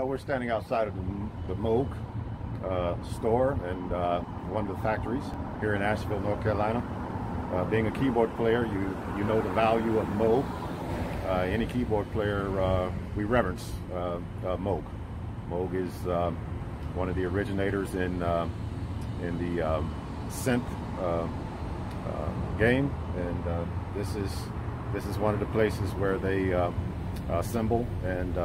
We're standing outside of the Moog store and one of the factories here in Asheville, North Carolina. Being a keyboard player, you know the value of Moog. Any keyboard player, we reverence Moog. Moog is one of the originators in the synth game, and this is one of the places where they assemble and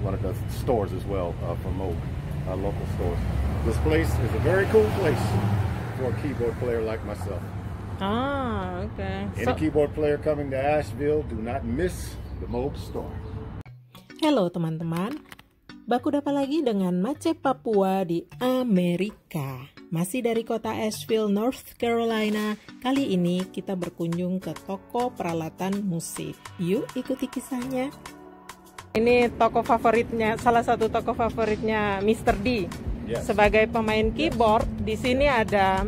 one of the stores as well for Moog, local stores. This place is a very cool place for a keyboard player like myself. Ah, okay. Any keyboard player coming to Asheville, do not miss the Moog store. Halo teman-teman, baku dapat lagi dengan Mace Papua di Amerika. Masih dari kota Asheville, North Carolina. Kali ini kita berkunjung ke toko peralatan musik. Yuk ikuti kisahnya. Ini toko favoritnya, salah satu toko favoritnya Mr. D. Yes. Sebagai pemain keyboard, di sini ada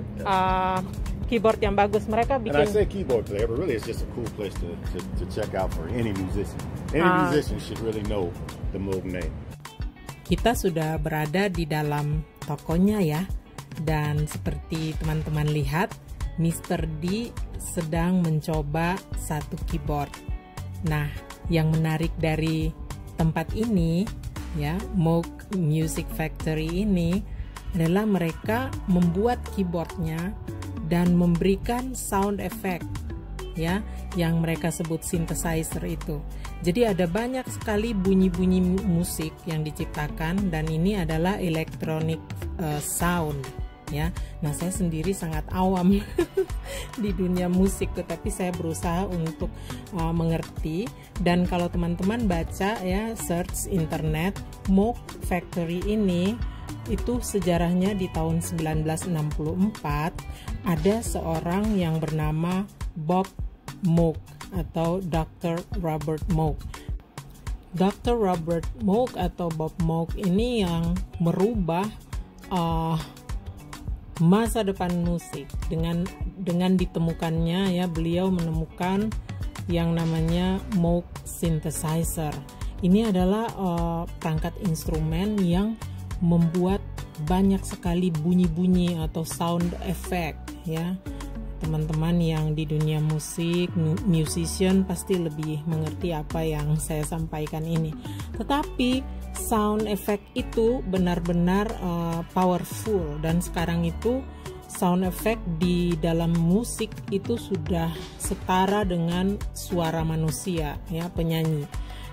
keyboard yang bagus. Mereka And I bikin. say keyboard player, but really it's just a cool place to check out for any musician. Any musician should really know the Moog name. Kita sudah berada di dalam tokonya ya. Dan seperti teman-teman lihat, Mr. D sedang mencoba satu keyboard. Nah, yang menarik dari tempat ini ya, Moog Music Factory ini adalah mereka membuat keyboardnya dan memberikan sound effect ya, yang mereka sebut synthesizer itu. Jadi ada banyak sekali bunyi-bunyi musik yang diciptakan dan ini adalah electronic sound ya. Nah, saya sendiri sangat awam di dunia musik, tetapi saya berusaha untuk mengerti. Dan kalau teman-teman baca ya, search internet, Moog Factory ini itu sejarahnya di tahun 1964 ada seorang yang bernama Bob Moog atau Dr. Robert Moog. Dr. Robert Moog atau Bob Moog ini yang merubah masa depan musik dengan ditemukannya ya, beliau menemukan yang namanya Moog synthesizer. Ini adalah perangkat instrumen yang membuat banyak sekali bunyi-bunyi atau sound effect ya. Teman-teman yang di dunia musik, musician pasti lebih mengerti apa yang saya sampaikan ini. Tetapi sound effect itu benar-benar powerful, dan sekarang itu sound effect di dalam musik itu sudah setara dengan suara manusia ya, penyanyi.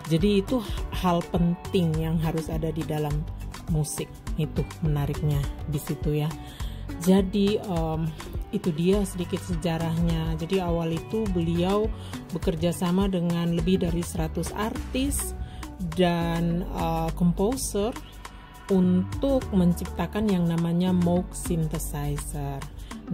Jadi itu hal penting yang harus ada di dalam musik. Itu menariknya di situ ya. Jadi itu dia sedikit sejarahnya. Jadi awal itu beliau bekerja sama dengan lebih dari 100 artis dan komposer untuk menciptakan yang namanya Moog synthesizer.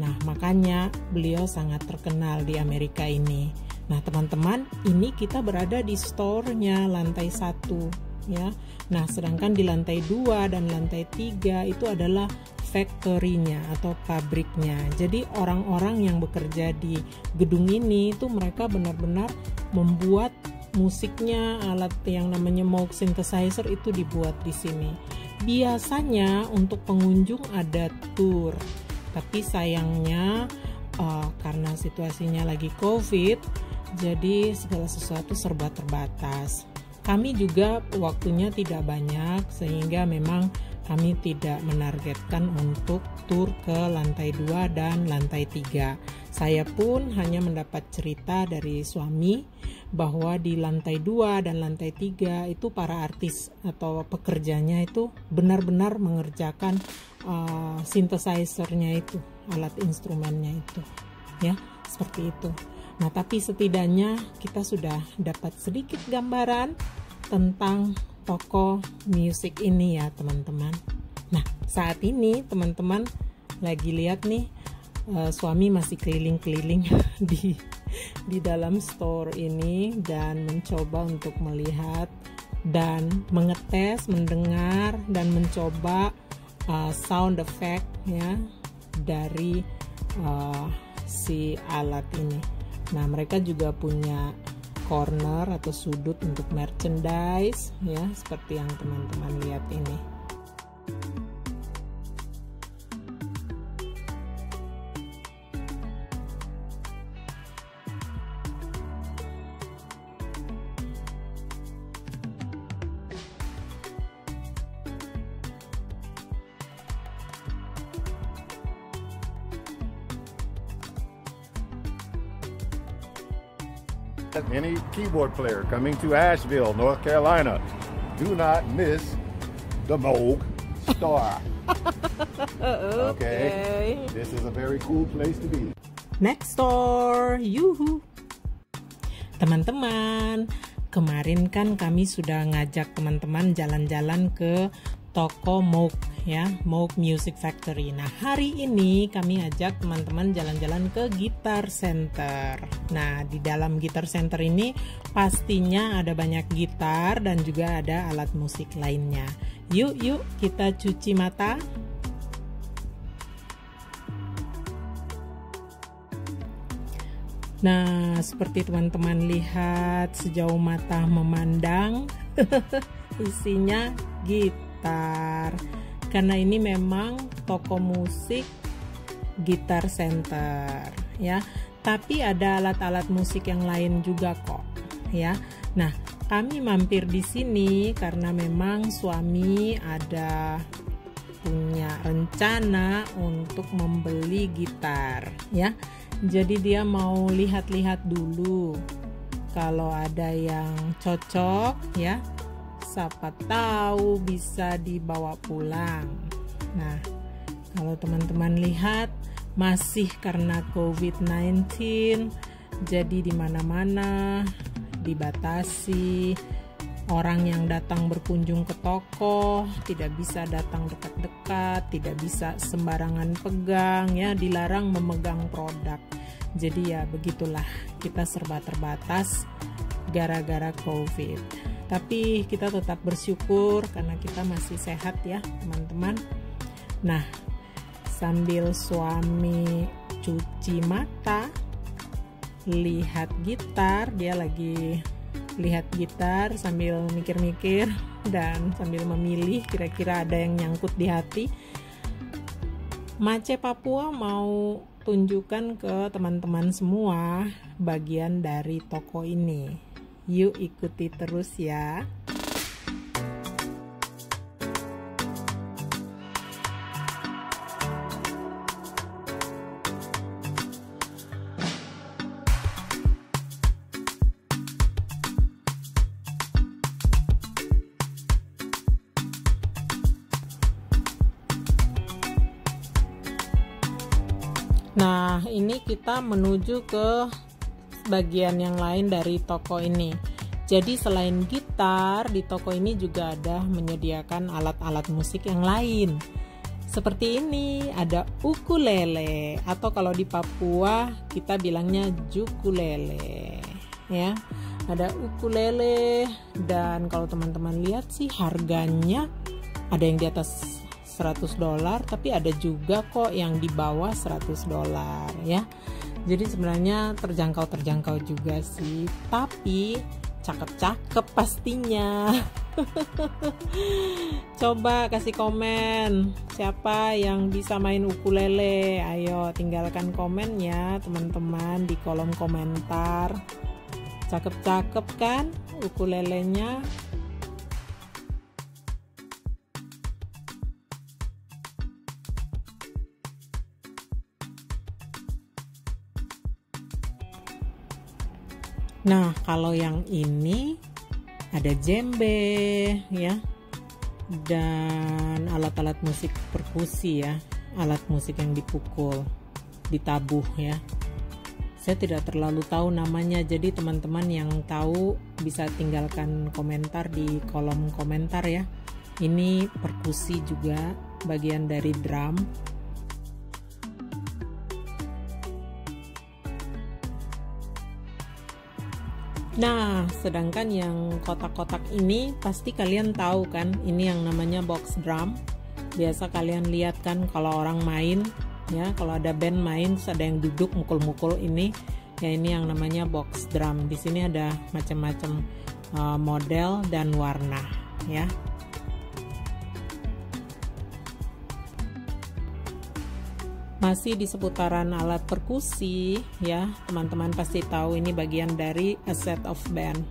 Nah, makanya beliau sangat terkenal di Amerika ini. Nah, teman-teman, ini kita berada di store-nya lantai 1 ya. Nah, sedangkan di lantai 2 dan lantai 3 itu adalah factory-nya atau pabriknya. Jadi orang-orang yang bekerja di gedung ini itu mereka benar-benar membuat musiknya, alat yang namanya Moog synthesizer itu dibuat di sini. Biasanya untuk pengunjung ada tour, tapi sayangnya karena situasinya lagi COVID, jadi segala sesuatu serba terbatas. Kami juga waktunya tidak banyak sehingga memang kami tidak menargetkan untuk tur ke lantai 2 dan lantai 3. Saya pun hanya mendapat cerita dari suami bahwa di lantai 2 dan lantai 3 itu para artis atau pekerjanya itu benar-benar mengerjakan synthesizer-nya itu, alat instrumennya itu. Ya, seperti itu. Nah, tapi setidaknya kita sudah dapat sedikit gambaran tentang toko musik ini ya, teman-teman. Nah, saat ini teman-teman lagi lihat nih, suami masih keliling-keliling di dalam store ini dan mencoba untuk melihat dan mengetes, mendengar dan mencoba sound effect ya dari si alat ini. Nah, mereka juga punya corner atau sudut untuk merchandise ya, seperti yang teman-teman lihat ini. Any keyboard player coming to Asheville, North Carolina, do not miss the Moog Store. Okay, this is a very cool place to be. Next store, yuhu. Teman-teman, kemarin kan kami sudah ngajak teman-teman jalan-jalan ke toko Moog ya, Moog Music Factory. Nah, hari ini kami ajak teman-teman jalan-jalan ke Guitar Center. Nah, di dalam Guitar Center ini pastinya ada banyak gitar dan juga ada alat musik lainnya. Yuk kita cuci mata. Nah, seperti teman-teman lihat sejauh mata memandang, isinya gitar. Karena ini memang toko musik Guitar Center ya. Tapi ada alat-alat musik yang lain juga kok ya. Nah, kami mampir di sini karena memang suami ada punya rencana untuk membeli gitar ya. Jadi dia mau lihat-lihat dulu kalau ada yang cocok ya, siapa tahu bisa dibawa pulang. Nah, kalau teman-teman lihat masih karena COVID-19, jadi di mana-mana dibatasi. Orang yang datang berkunjung ke toko tidak bisa datang dekat-dekat, tidak bisa sembarangan pegang ya, dilarang memegang produk. Jadi ya begitulah, kita serba terbatas gara-gara COVID. Tapi kita tetap bersyukur karena kita masih sehat ya teman-teman. Nah, sambil suami cuci mata, lihat gitar, dia lagi lihat gitar sambil mikir-mikir dan sambil memilih kira-kira ada yang nyangkut di hati. Mace Papua mau tunjukkan ke teman-teman semua bagian dari toko ini. Yuk ikuti terus ya. Nah, ini kita menuju ke bagian yang lain dari toko ini. Jadi selain gitar, di toko ini juga ada menyediakan alat-alat musik yang lain. Seperti ini, ada ukulele atau kalau di Papua kita bilangnya jukulele ya. Ada ukulele dan kalau teman-teman lihat sih harganya ada yang di atas $100, tapi ada juga kok yang di bawah $100 ya. Jadi sebenarnya terjangkau juga sih, tapi cakep-cakep pastinya. Coba kasih komen siapa yang bisa main ukulele. Ayo tinggalkan komen ya teman-teman di kolom komentar. Cakep-cakep kan ukulelenya? Nah, kalau yang ini ada djembe ya, dan alat-alat musik perkusi ya, alat musik yang dipukul, ditabuh ya. Saya tidak terlalu tahu namanya, jadi teman-teman yang tahu bisa tinggalkan komentar di kolom komentar ya. Ini perkusi juga, bagian dari drum. Nah, sedangkan yang kotak-kotak ini pasti kalian tahu kan, ini yang namanya box drum. Biasa kalian lihat kan kalau orang main ya, kalau ada band main terus ada yang duduk mukul-mukul ini. ya, ini yang namanya box drum. Di sini ada macam-macam model dan warna ya. Masih di seputaran alat perkusi ya, teman-teman pasti tahu ini bagian dari a set of band.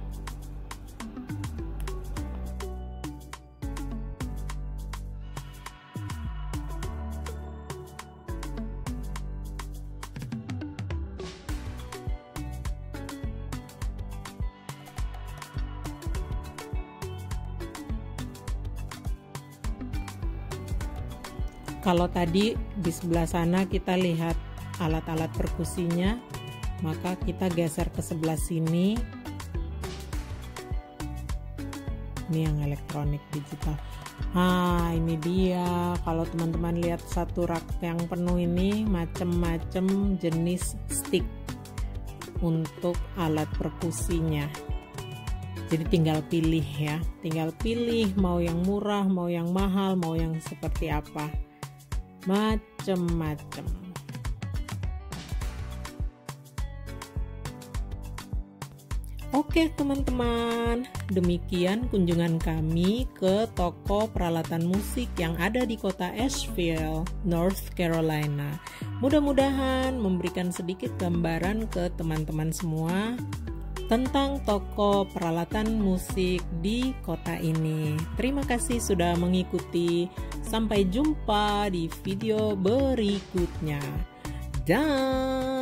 Kalau tadi di sebelah sana kita lihat alat-alat perkusinya, maka kita geser ke sebelah sini. Ini yang elektronik digital. Nah, ini dia. Kalau teman-teman lihat satu rak yang penuh ini, macam-macam jenis stick untuk alat perkusinya. Jadi tinggal pilih ya, tinggal pilih mau yang murah, mau yang mahal, mau yang seperti apa. Macem-macem. Oke teman-teman, demikian kunjungan kami ke toko peralatan musik yang ada di kota Asheville, North Carolina. Mudah-mudahan memberikan sedikit gambaran ke teman-teman semua tentang toko peralatan musik di kota ini. Terima kasih sudah mengikuti. Sampai jumpa di video berikutnya. Dah.